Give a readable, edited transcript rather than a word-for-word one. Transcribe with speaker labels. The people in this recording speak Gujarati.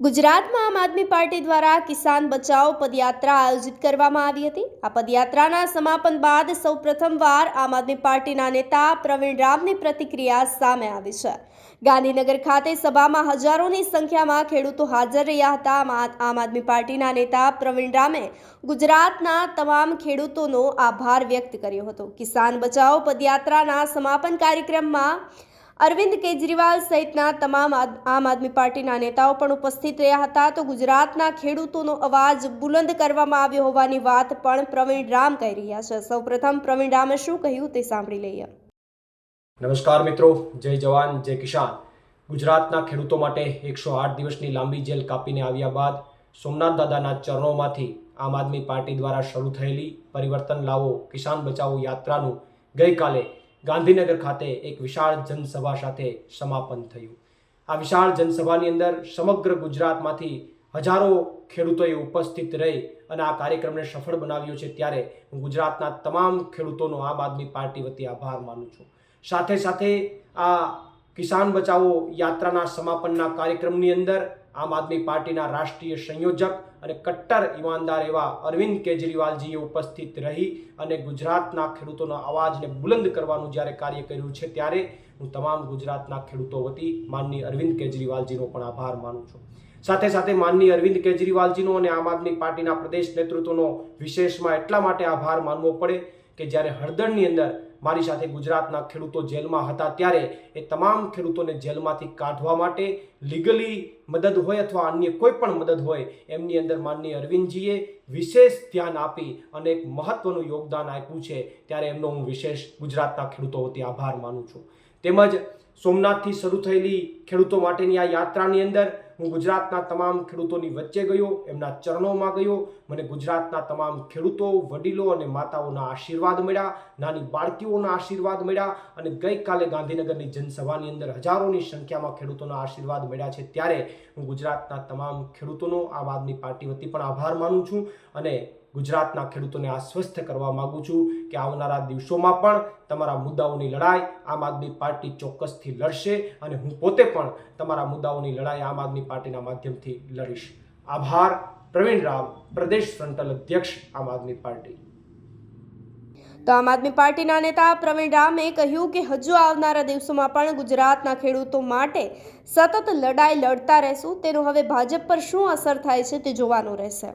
Speaker 1: ગુજરાતમાં આમ આદમી પાર્ટી દ્વારા કિસાન બચાવ પદયાત્રા આયોજિત કરવામાં આવી હતી। આ પદયાત્રાના સમાપન બાદ સૌપ્રથમવાર આમ આદમી પાર્ટીના નેતા પ્રવીણ રામની પ્રતિક્રિયા સામે આવી છે। ગાંધીનગર ખાતે સભામાં હજારોની સંખ્યામાં ખેડૂતો હાજર રહ્યા હતા। આમ આદમી પાર્ટીના નેતા પ્રવીણ રામે ગુજરાતના તમામ ખેડૂતોનો આભાર વ્યક્ત કર્યો હતો। કિસાન બચાવ પદયાત્રાના સમાપન કાર્યક્રમમાં અરવિંદ કેજરીવાલ સહિતના તમામ આમ આદમી પાર્ટીના નેતાઓ પણ ઉપસ્થિત રહ્યા હતા। તો ગુજરાતના ખેડૂતોનો અવાજ બુલંદ કરવામાં આવ્યો હોવાની વાત પણ પ્રવીણ રામ કહી રહ્યા છે। સૌપ્રથમ પ્રવીણ રામે શું કહ્યું તે સાંભળી લઈએ।
Speaker 2: નમસ્કાર મિત્રો, જય જવાન જય કિસાન। ગુજરાતના ખેડૂતો માટે 108 દિવસની લાંબી જેલ કાપીને આવ્યા બાદ સોમનાથ દાદાના ચરણોમાંથી આમ આદમી પાર્ટી દ્વારા શરૂ થયેલી પરિવર્તન લાવો કિસાન બચાવો યાત્રાનું ગઈકાલે ગાંધીનગર ખાતે એક વિશાળ જનસભા સાથે સમાપન થયું। આ વિશાળ જનસભાની અંદર સમગ્ર ગુજરાતમાંથી હજારો ખેડૂતોએ ઉપસ્થિત રહી અને આ કાર્યક્રમને સફળ બનાવ્યો છે। ત્યારે હું ગુજરાતના તમામ ખેડૂતોનો આમ આદમી પાર્ટી વતી આભાર માનું છું। સાથે સાથે આ કિસાન બચાવો યાત્રાના સમાપનના કાર્યક્રમની અંદર આમ આદમી પાર્ટીના રાષ્ટ્રીય સંયોજક અને કટ્ટર ઈમાનદાર એવા અરવિંદ કેજરીવાલજીએ ઉપસ્થિત રહી અને ગુજરાતના ખેડૂતોના અવાજને બુલંદ કરવાનું જ્યારે કાર્ય કર્યું છે, ત્યારે હું તમામ ગુજરાતના ખેડૂતો વતી માનનીય અરવિંદ કેજરીવાલજીનો પણ આભાર માનું છું। સાથે સાથે માનનીય અરવિંદ કેજરીવાલજીનો અને આમ આદમી પાર્ટીના પ્રદેશ નેતૃત્વનો વિશેષમાં એટલા માટે આભાર માનવો પડે કે જ્યારે હળદરની અંદર મારી સાથે ગુજરાતના ખેડૂતો જેલમાં હતા, ત્યારે એ તમામ ખેડૂતોને જેલમાંથી કાઢવા માટે લીગલી મદદ હોય અથવા અન્ય કોઈ પણ મદદ હોય, એમની અંદર માનનીય અરવિંદજીએ વિશેષ ધ્યાન આપી અને એક મહત્વનું યોગદાન આપ્યું છે। ત્યારે એમનો હું વિશેષ ગુજરાતના ખેડૂતો વતી આભાર માનું છું। તેમજ સોમનાથથી શરૂ થયેલી ખેડૂતો માટેની આ યાત્રાની અંદર હું ગુજરાતના તમામ ખેડૂતોની વચ્ચે ગયો, એમના ચરણોમાં ગયો। મને ગુજરાતના તમામ ખેડૂતો, વડીલો અને માતાઓના આશીર્વાદ મળ્યા, નાની બાળકીઓના આશીર્વાદ મળ્યા અને ગઈકાલે ગાંધીનગરની જનસભાની અંદર હજારોની સંખ્યામાં ખેડૂતોના આશીર્વાદ મળ્યા છે। ત્યારે હું ગુજરાતના તમામ ખેડૂતોનો આમ આદમી પાર્ટી વતી પણ આભાર માનું છું અને ગુજરાતના ખેડૂતોને આશ્વસ્ત કરવા માગું છું કે આવનારા દિવસોમાં પણ તમારા મુદ્દાઓની લડાઈ આમ આદમી પાર્ટી ચોક્કસથી લડશે અને હું પોતે પણ તમારા મુદ્દાઓની લડાઈ આમ આદમી પાર્ટીના માધ્યમથી લડીશ। આભાર। પ્રવીણ રામ, પ્રદેશ ફ્રન્ટલ અધ્યક્ષ, આમ આદમી પાર્ટી।
Speaker 1: તો આમ આદમી પાર્ટીના નેતા પ્રવીણ રામે કહ્યું કે હજુ આવનારા દિવસોમાં પણ ગુજરાતના ખેડૂતો માટે સતત લડાઈ લડતા રહેશું। તેનો હવે ભાજપ પર શું અસર થાય છે તે જોવાનું રહેશે।